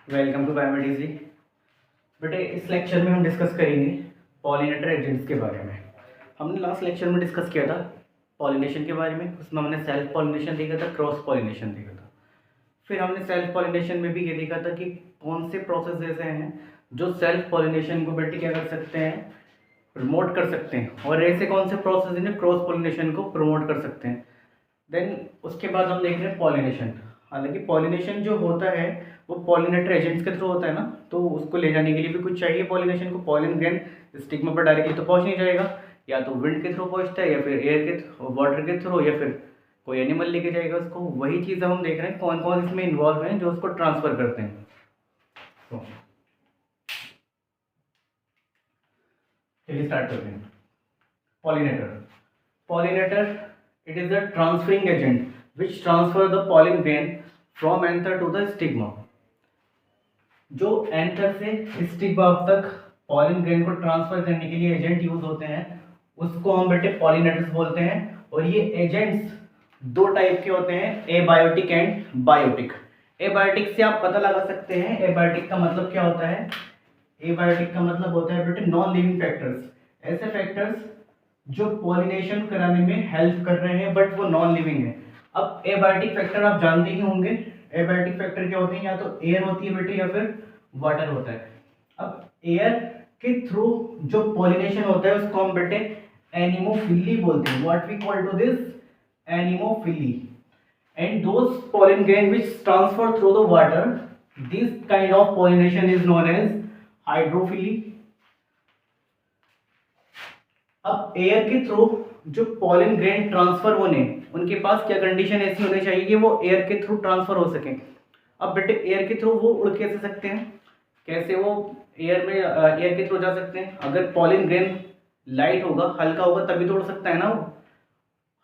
Welcome to बायोमेडिजी। बेटे इस lecture में हम डिस्कस करेंगे पॉलिनेटर एजेंट्स के बारे में। हमने लास्ट लेक्चर में डिस्कस किया था पॉलिनेशन के बारे में। उसमें हमने सेल्फ पॉलिनेशन देखा था, क्रॉस पॉलिनेशन देखा था। फिर हमने सेल्फ पॉलिनेशन में भी ये देखा था कि कौन से प्रोसेस ऐसे हैं जो सेल्फ पॉलिनेशन को बेटे क्या कर सकते हैं, प्रमोट कर सकते हैं, और ऐसे कौन से प्रोसेस हैं जो क्रॉस पॉलिनेशन को प्रमोट कर सकते हैं। देन उसके बाद हम देख रहे हैं पॉलिनेशन। हालांकि पॉलिनेशन जो होता है वो पॉलिनेटर एजेंट्स के थ्रू होता है ना, तो उसको ले जाने के लिए भी कुछ चाहिए। पॉलिनेशन को पॉलिन ग्रेन स्टिग्मा पर डायरेक्टली तो पहुंच नहीं जाएगा, या तो विंड के थ्रू पहुंचता है, या फिर एयर के वाटर के थ्रू, या फिर कोई एनिमल लेके जाएगा उसको। वही चीज़ हम देख रहे हैं कौन कौन इसमें इन्वॉल्व हैं जो उसको ट्रांसफर करते हैं। तो चलिए स्टार्ट करते हैं। Pollinator pollinator it is a transferring agent which transfer the pollen grain from anther to the stigma। जो एंथर से स्टिग्मा तक पॉलिन ग्रेन को ट्रांसफर करने के लिए एजेंट यूज होते हैं उसको हम बेटे पॉलिनेटर्स बोलते हैं। और ये एजेंट्स दो टाइप के होते हैं, एबायोटिक एंड बायोटिक। एबायोटिक से आप पता लगा सकते हैं एबायोटिक का मतलब क्या होता है। एबायोटिक का मतलब होता है बेटे नॉन लिविंग फैक्टर्स, ऐसे फैक्टर्स जो पॉलिनेशन कराने में हेल्प कर रहे हैं बट वो नॉन लिविंग है। अब एबायोटिक फैक्टर आप जानते ही होंगे। एबायोटिक फैक्टर क्या होते हैं, या तो एयर होती है बेटे या फिर वाटर होता है। अब एयर के थ्रू जो पॉलिनेशन होता है उसको हम बेटे एनिमोफिली बोलते हैं। What we call to this anemophily. And those pollen grain which transfer through the water, this kind of pollination is known as hydrophily। अब एयर के थ्रू जो पॉलिन ग्रेन ट्रांसफर होने, उनके पास क्या कंडीशन ऐसी होनी चाहिए कि वो एयर के थ्रू ट्रांसफर हो सके। अब बेटे एयर के थ्रू वो उड़ कैसे सकते हैं, कैसे वो एयर में एयर के थ्रू जा सकते हैं। अगर पॉलिन ग्रेन लाइट होगा, हल्का होगा, तभी तो उड़ सकता है ना। वो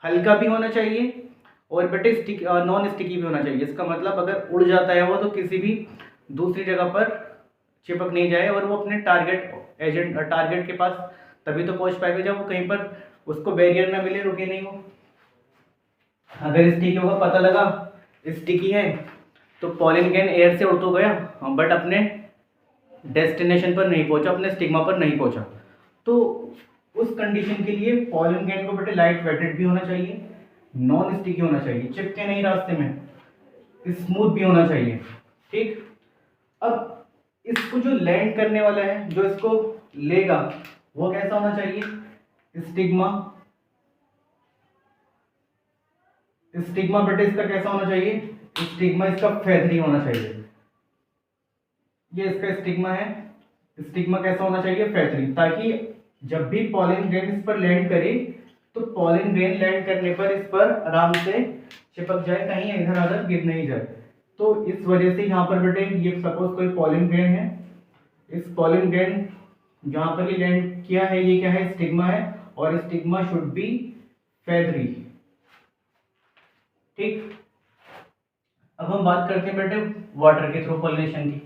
हल्का भी होना चाहिए और बेटे स्टिक नॉन स्टिकी भी होना चाहिए। इसका मतलब अगर उड़ जाता है वो तो किसी भी दूसरी जगह पर चिपक नहीं जाए और वो अपने टारगेट के पास तभी तो पहुंच पाएगा जब वो कहीं पर उसको बैरियर ना मिले, रुके नहीं हो। अगर स्टिकी होगा, पता लगा स्टिकी है, तो पॉलिन ग्रेन एयर से उड़ तो गया बट अपने डेस्टिनेशन पर नहीं पहुंचा, अपने स्टिग्मा पर नहीं पहुंचा। तो उस कंडीशन के लिए पॉलिन ग्रेन को बेटे लाइट वेटेड भी होना चाहिए, नॉन स्टिकी होना चाहिए, चिपके नहीं रास्ते में, स्मूथ भी होना चाहिए। ठीक। अब इसको जो लैंड करने वाला है, जो इसको लेगा, वो कैसा होना चाहिए, स्टिग्मा। स्टिग्मा बेटे इसका कैसा होना चाहिए, स्टिग्मा इसका फेदरी होना चाहिए। ये इसका स्टिग्मा है, स्टिग्मा कैसा होना चाहिए, फेदरी, ताकि जब भी पॉलिन ग्रेन इस पर लैंड करे तो पॉलिन ग्रेन लैंड करने पर इस पर आराम से चिपक जाए, कहीं इधर उधर गिर नहीं जाए। तो इस वजह से यहाँ पर बेटे ये सपोज कोई पॉलिन ग्रेन है, इस पॉलिन ग्रेन जहाँ पर ये लैंड किया है ये क्या है, स्टिग्मा है, और स्टिग्मा शुड बी फेदरी। ठीक। अब हम बात करते हैं बेटे वाटर के थ्रू पॉलिनेशन की।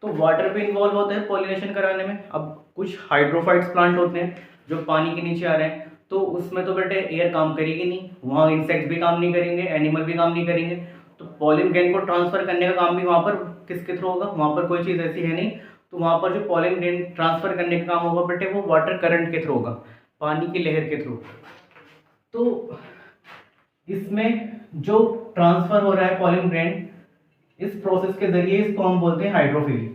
तो वाटर भी इन्वॉल्व होता है पॉलिनेशन कराने में। अब कुछ हाइड्रोफाइट्स प्लांट होते हैं जो पानी के नीचे आ रहे हैं, तो उसमें तो बेटे एयर काम करेगी नहीं, वहाँ इंसेक्ट्स भी काम नहीं करेंगे, एनिमल भी काम नहीं करेंगे। तो पॉलिन ग्रेन को ट्रांसफर करने का काम भी वहाँ पर किसके थ्रू होगा, वहाँ पर कोई चीज़ ऐसी है नहीं। तो वहाँ पर जो पॉलिन ग्रेन ट्रांसफर करने का काम होगा बेटे वो वाटर करंट के थ्रू होगा, पानी की लहर के थ्रू। तो इसमें जो ट्रांसफर हो रहा है पॉलिन ग्रेन, इस प्रोसेस के जरिए इसको हम बोलते हैं हाइड्रोफिली।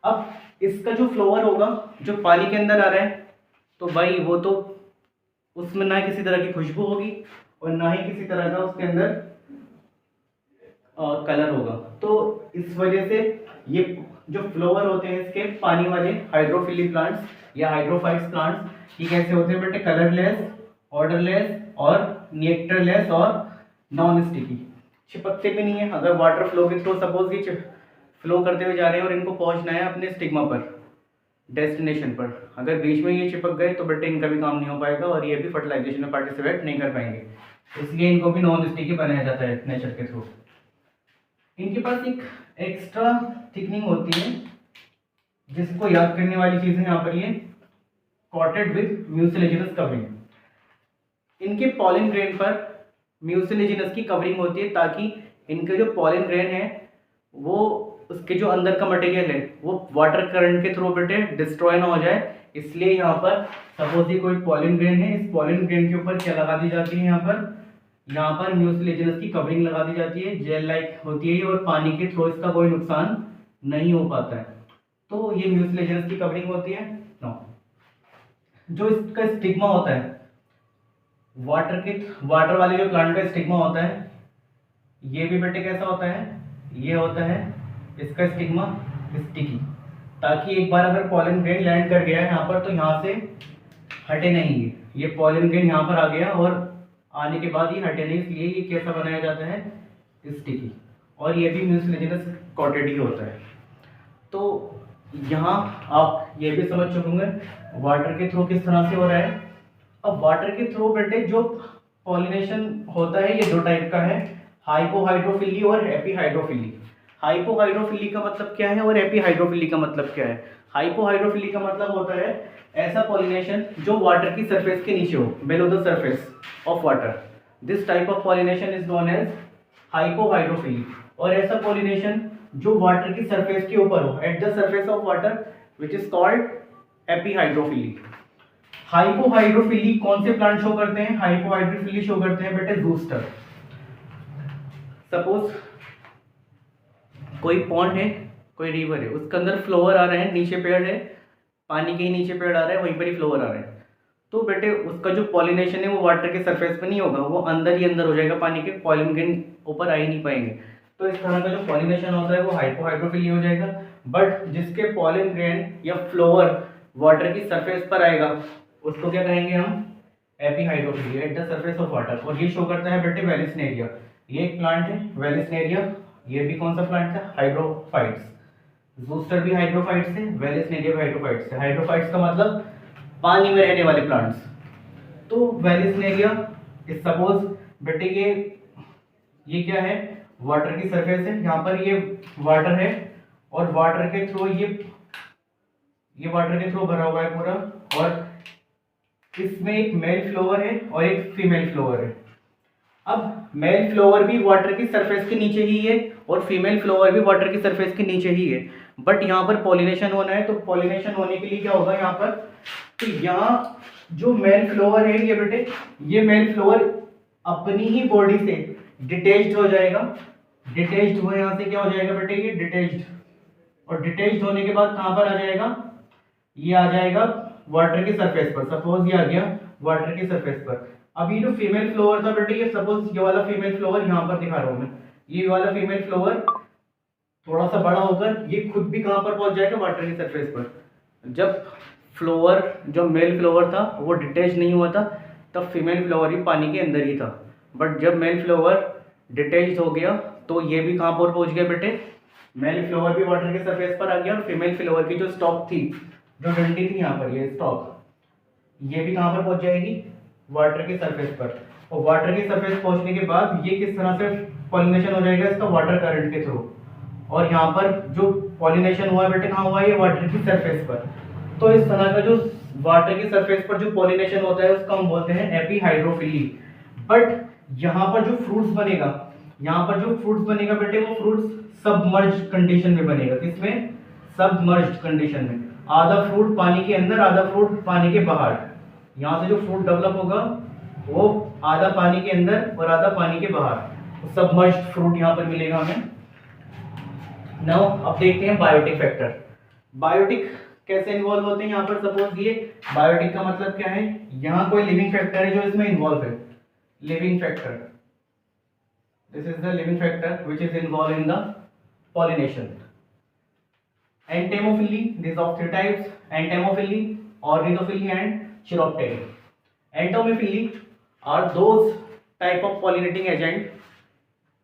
अब इसका जो फ्लोअर होगा जो पानी के अंदर आ रहा है, तो भाई वो तो उसमें ना किसी तरह की खुशबू होगी और ना ही किसी तरह का उसके अंदर कलर होगा। तो इस वजह से ये जो फ्लोअर होते हैं इसके पानी वाले हाइड्रोफिली प्लांट्स या हाइड्रोफाइट्स प्लांट्स, ये कैसे होते हैं बेटे, कलरलेस, ऑर्डरलेस और नेक्टरलेस और नॉन स्टिकी, चिपकते भी नहीं है। अगर वाटर फ्लो के थ्रू सपोज ये फ्लो करते हुए जा रहे हैं और इनको पहुंचना है अपने स्टिग्मा पर, डेस्टिनेशन पर, अगर बीच में ये चिपक गए तो बेटे इनका भी काम नहीं हो पाएगा और ये भी फर्टिलाइजेशन में पार्टिसिपेट नहीं कर पाएंगे। इसलिए इनको भी नॉन स्टिकी बनाया जाता है नेचर के थ्रू। इनके पास एक एक्स्ट्रा थिकनिंग होती है जिसको याद करने वाली चीज़ है यहाँ पर, ये कॉटेड विद म्यूसिलेजिनस कवरिंग। इनके पॉलिन ग्रेन पर म्यूसिलेजिनस की कवरिंग होती है ताकि इनके जो पॉलिन ग्रेन है वो उसके जो अंदर का मटेरियल है वो वाटर करंट के थ्रू बेटे डिस्ट्रॉय ना हो जाए, इसलिए यहाँ पर सपोज ये कोई पॉलिन ग्रेन है, इस पॉलिन ग्रेन के ऊपर क्या लगा दी जाती है, यहाँ पर म्यूसिलेजिनस की कवरिंग लगा दी जाती है, जेल लाइक होती है और पानी के थ्रू इसका कोई नुकसान नहीं हो पाता है। तो ये म्यूसिलेजिनस की कवरिंग होती है। नो, जो इसका स्टिग्मा होता है, वाटर वाले जो प्लांट का स्टिग्मा होता है, ये भी बेटे कैसा होता है, ये होता है इसका स्टिग्मा स्टिकी, ताकि एक बार अगर पॉलन ग्रेन लैंड कर गया है यहाँ पर तो यहाँ से हटे नहीं, ये पॉलन ग्रेन यहाँ पर आ गया और आने के बाद ये हटे नहीं, इसलिए ये कैसा बनाया जाता है, स्टिकी, और ये भी म्यूसिलेजिनस कॉटेड ही होता है। तो यहाँ आप ये भी समझ चुके होंगे वाटर के थ्रू किस तरह से हो रहा है। अब वाटर के थ्रू बेटे जो पॉलिनेशन होता है ये दो टाइप का है, हाइपोहाइड्रोफिली और एपीहाइड्रोफिली। हाइपोहाइड्रोफिली का मतलब क्या है और एपीहाइड्रोफिली का मतलब क्या है? हाइपोहाइड्रोफिली का मतलब होता है ऐसा पॉलिनेशन जो वाटर की सरफेस के नीचे हो, below the surface of water. This type of pollination is known as hypohydrophily. और ऐसा पॉलिनेशन जो वाटर की सरफेस के ऊपर हो, at the surface of water, which is called epihydrophily. Hypohydrophily कौन से प्लांट शो करते हैं? हाइपोहाइड्रोफिली शो करते हैं बेटे जूस्टर। सपोज कोई पॉन्ड है, कोई रिवर है, उसके अंदर फ्लोवर आ रहे हैं, नीचे पेड़ है, पानी के ही नीचे पेड़ आ रहा है, वहीं पर ही फ्लोवर आ रहे हैं, तो बेटे उसका जो पॉलिनेशन है वो वाटर के सरफेस पे नहीं होगा, वो अंदर ही अंदर हो जाएगा, पानी के पॉलिन ग्रेन ऊपर आ ही नहीं पाएंगे। तो इस तरह का जो पॉलिनेशन होता है वो हाइपोहाइड्रोफिली हो जाएगा। बट जिसके पॉलिन ग्रेन या फ्लोवर वाटर की सरफेस पर आएगा उसको क्या कहेंगे हम? Epihydrophily, at the surface of water. और ये शो करता है बेटे वेलिस्नेरिया। ये एक प्लांट है वेलिस्नेरिया, ये भी कौन सा प्लांट है? हाइड्रोफाइट्स। जूस्टर भी हाइड्रोफाइट्स है, वेलिस्नेरिया भी हाइड्रोफाइट्स है। हाइड्रोफाइट्स का मतलब पानी में रहने वाले प्लांट्स। तो वेलिस्नेरिया इस सपोज बेटे ये क्या है? वाटर की सरफेस है, यहाँ पर ये वाटर है और वाटर के थ्रू ये वाटर के थ्रू भरा हुआ है पूरा, और इसमें एक मेल फ्लोवर है और एक फीमेल फ्लोवर है। अब मेल फ्लोवर भी वाटर की सरफेस के नीचे ही है और फीमेल फ्लोवर भी वाटर की सरफेस के नीचे ही है, बट यहाँ पर पॉलिनेशन होना है, तो पॉलिनेशन होने के लिए क्या होगा यहाँ पर? तो यहाँ जो मेल फ्लोवर है ये बेटे, ये मेल फ्लोवर अपनी ही बॉडी से डिटेच्ड हो जाएगा। डिटेच्ड हुआ यहाँ से क्या हो जाएगा बेटे? ये डिटेच्ड, और डिटेच्ड होने के बाद कहाँ पर आ जाएगा? ये आ जाएगा वाटर की सरफेस पर। सपोज ये आ गया वाटर की सरफेस पर। अब ये जो फीमेल फ्लोवर था बेटे, ये सपोज ये वाला फीमेल फ्लोवर यहाँ पर दिखा रहा हूँ मैं, ये वाला फीमेल फ्लोवर थोड़ा सा बड़ा होकर ये खुद भी कहाँ पर पहुंच जाएगा? वाटर की सरफेस पर। जब फ्लोवर जो मेल फ्लोवर था वो डिटेच नहीं हुआ था, तब फीमेल फ्लोवर भी पानी के अंदर ही था, बट जब मेल फ्लोवर डिटेच हो गया तो ये भी कहाँ पर पहुंच गया बेटे? मेल फ्लोवर भी वाटर के सरफेस पर आ गया, और फीमेल फ्लोवर की जो स्टॉक थी, जो डंडी थी यहाँ पर, ये स्टॉक, ये भी कहाँ पर पहुंच जाएगी? वाटर की सरफेस पर। और वाटर की सरफेस पहुंचने के बाद ये किस तरह से पॉलिनेशन हो जाएगा? इसका वाटर करंट के थ्रू। और यहाँ पर जो पॉलिनेशन हुआ है बेटे कहाँ हुआ है? ये वाटर की सरफेस पर। तो इस तरह का जो वाटर की सरफेस पर जो पॉलिनेशन होता है उसको हम बोलते हैं एपीहाइड्रोफिली। बट यहाँ पर जो फ्रूट्स बनेगा, यहाँ पर जो फ्रूट्स बनेगा बेटे, वो फ्रूट्स सबमर्ज्ड कंडीशन में बनेगा। किसमें? सबमर्ज्ड कंडीशन में। आधा फ्रूट पानी के अंदर, आधा फ्रूट पानी के बाहर। यहाँ से जो फ्रूट डेवलप होगा वो आधा पानी के अंदर और आधा पानी के बाहर, सबमर्ज्ड फ्रूट यहाँ पर मिलेगा हमें। नाउ अब देखते हैं बायोटिक फैक्टर। बायोटिक कैसे इन्वॉल्व होते हैं यहाँ पर? सपोज ये बायोटिक का मतलब क्या है? यहाँ कोई लिविंग फैक्टर है जो इसमें इन्वॉल्व है, living factor. This is the living factor which is involve in the pollination. Entomophily, this of three types: entomophily, ornithophily and chiropteri. Entomophily are those type of pollinating agent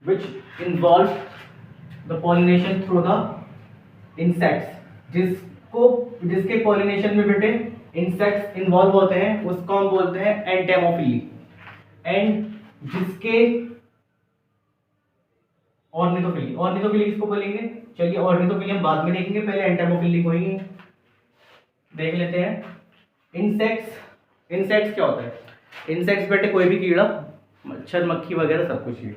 which involve the pollination through the insects. जिसके pollination में बेटे insects involve होते हैं उसको हम बोलते हैं entomophily. And जिसके ऑर्निथोफिली, ऑर्निथोफिली किसको बोलेंगे? चलिए ऑर्निथोफिली हम बाद में देखेंगे, पहले एंटेमोफिली को ही देख लेते हैं। इंसेक्ट्स क्या होता है? इंसेक्ट्स बेटे कोई भी कीड़ा, मच्छर, मक्खी वगैरह सब कुछ ही।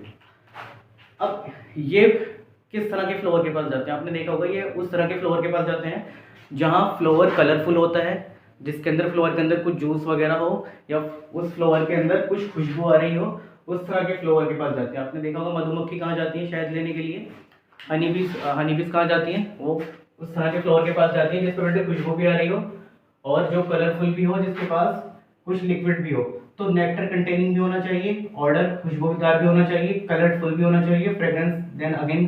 अब ये किस तरह के फ्लावर के पास जाते हैं? आपने देखा होगा ये उस तरह के फ्लावर के पास जाते हैं जहाँ फ्लावर कलरफुल होता है, जिसके अंदर फ्लावर के अंदर कुछ जूस वगैरह हो, या उस फ्लावर के अंदर कुछ खुशबू आ रही हो, उस तरह के फ्लावर के पास जाते हैं। आपने देखा होगा मधुमक्खी कहाँ जाती है शहद लेने के लिए, हनीबीज कहाँ जाती हैं? वो उस तरह के फ्लावर के पास जाती है जिस पर बेटे खुशबू भी आ रही हो और जो कलरफुल भी हो, जिसके पास कुछ लिक्विड भी हो। तो नेक्टर कंटेनिंग भी होना चाहिए, ऑर्डर खुशबूदार भी होना चाहिए, कलरफुल भी होना चाहिए, फ्रेग्रेंस देन अगेन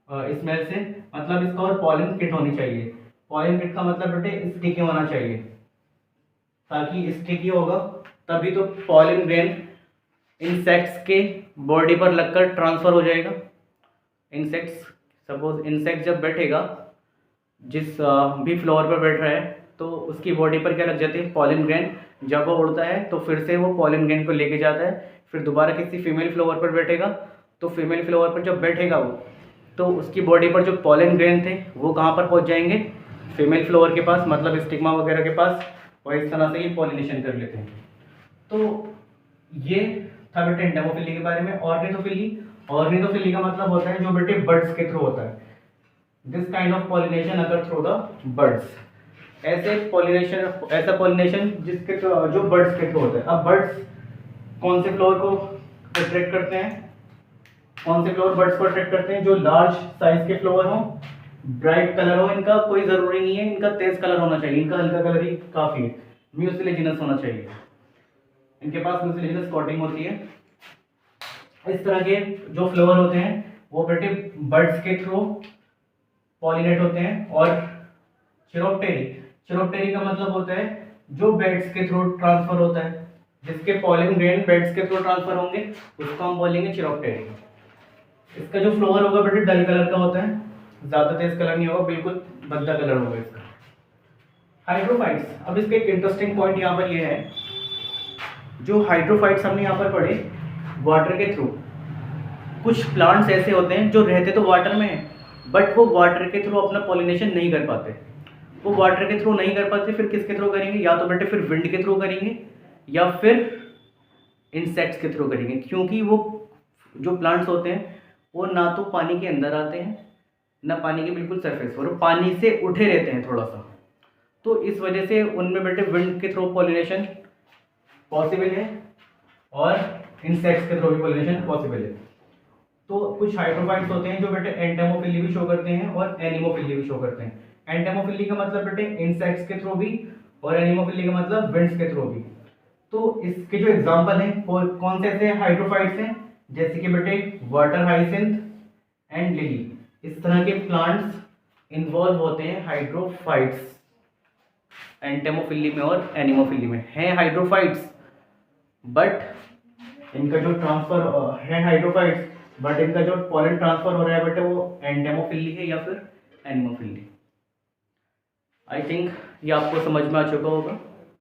स्मेल से मतलब इसका, और पॉलन किट होनी चाहिए। पॉलन किट का मतलब बेटे स्टिकी होना चाहिए, ताकि स्टिकी होगा तभी तो पॉलन ग्रेन इंसेक्ट्स के बॉडी पर लगकर ट्रांसफर हो जाएगा। इंसेक्ट्स, सपोज इंसेक्ट जब बैठेगा, जिस भी फ्लावर पर बैठ रहा है, तो उसकी बॉडी पर क्या लग जाती है? Pollen grain. जब वो उड़ता है तो फिर से वो पॉलन ग्रेन को लेके जाता है, फिर दोबारा किसी फीमेल फ्लावर पर बैठेगा, तो फीमेल फ्लावर पर जब बैठेगा वो, तो उसकी बॉडी पर जो पॉलन ग्रेन थे वो कहाँ पर पहुँच जाएंगे? फीमेल फ्लावर के पास, मतलब स्टिग्मा वगैरह के पास, और इस तरह से ये पॉलिनेशन कर लेते हैं। तो ये था बेटे एंडेमोफिली के बारे में। ऑर्निथोफिली का मतलब होता है जो बेटे बर्ड्स के थ्रू होता है। दिस काइंड ऑफ पॉलिनेशन अगर थ्रू द बर्ड्स, ऐसा पॉलिनेशन जिसके जो बर्ड्स के थ्रू होता है। अब बर्ड्स कौन से फ्लावर को अट्रैक्ट करते हैं? कौन से फ्लावर बर्ड्स को अट्रैक्ट करते हैं? जो लार्ज साइज के फ्लावर हो, ब्राइट कलर हो, इनका कोई ज़रूरी नहीं है इनका तेज कलर होना चाहिए, इनका हल्का कलर ही काफ़ी है, म्यूसिलेजिनस होना चाहिए, इनके पास म्यूसिलेजिनस कोटिंग होती है। इस तरह के जो फ्लावर होते हैं वो बेटे बर्ड्स के थ्रू पॉलिनेट होते हैं। और चिरोप्टेरी का मतलब होता है जो बेड्स के थ्रू ट्रांसफर होता है, जिसके पॉलन ग्रेन बेड्स के थ्रू ट्रांसफर होंगे उसको हम बोलेंगे चिरोप्टेरी। इसका जो फ्लावर होगा बेटे डल कलर का होता है, ज़्यादा तेज कलर नहीं होगा, बिल्कुल भद्दा कलर होगा इसका। हाइड्रोफाइट्स, अब इसका एक इंटरेस्टिंग पॉइंट यहाँ पर ये है, जो हाइड्रोफाइट्स हमने यहाँ पर पढ़े वाटर के थ्रू, कुछ प्लांट्स ऐसे होते हैं जो रहते तो वाटर में हैं बट वो वाटर के थ्रू अपना पॉलिनेशन नहीं कर पाते। वो वाटर के थ्रू नहीं कर पाते, फिर किसके थ्रू करेंगे? या तो बेटे फिर विंड के थ्रू करेंगे या फिर इंसेक्ट्स के थ्रू करेंगे, क्योंकि वो जो प्लांट्स होते हैं वो ना तो पानी के अंदर आते हैं ना पानी के बिल्कुल सरफेस पर, वो पानी से उठे रहते हैं थोड़ा सा, तो इस वजह से उनमें बेटे विंड के थ्रू पॉलिनेशन पॉसिबल है और इंसेक्ट्स के थ्रू भी पॉलिनेशन पॉसिबल है। तो कुछ हाइड्रोफाइट्स होते हैं जो बेटे एंटेमोफिली भी शो करते हैं और एनिमोफिली भी शो करते हैं। एंटेमोफिली का मतलब बेटे इंसेक्ट्स के थ्रू भी और एनिमोफिली का मतलब विंड्स के थ्रू भी। तो इसके जो एग्जांपल हैं कौन से ऐसे हाइड्रोफाइट्स हैं? जैसे कि बेटे वाटर हाइसिंथ एंड लिली, इस तरह के प्लांट्स इन्वॉल्व होते हैं हाइड्रोफाइट्स, एंटेमोफिली में और एनिमोफिली में हैं हाइड्रोफाइट्स, बट इनका जो ट्रांसफर है हाइड्रोफाइट्स, बट इनका जो पॉलन ट्रांसफर हो रहा है बेटे वो एंडेमोफिली है या फिर एनिमोफिली। आई थिंक ये आपको समझ में आ चुका होगा।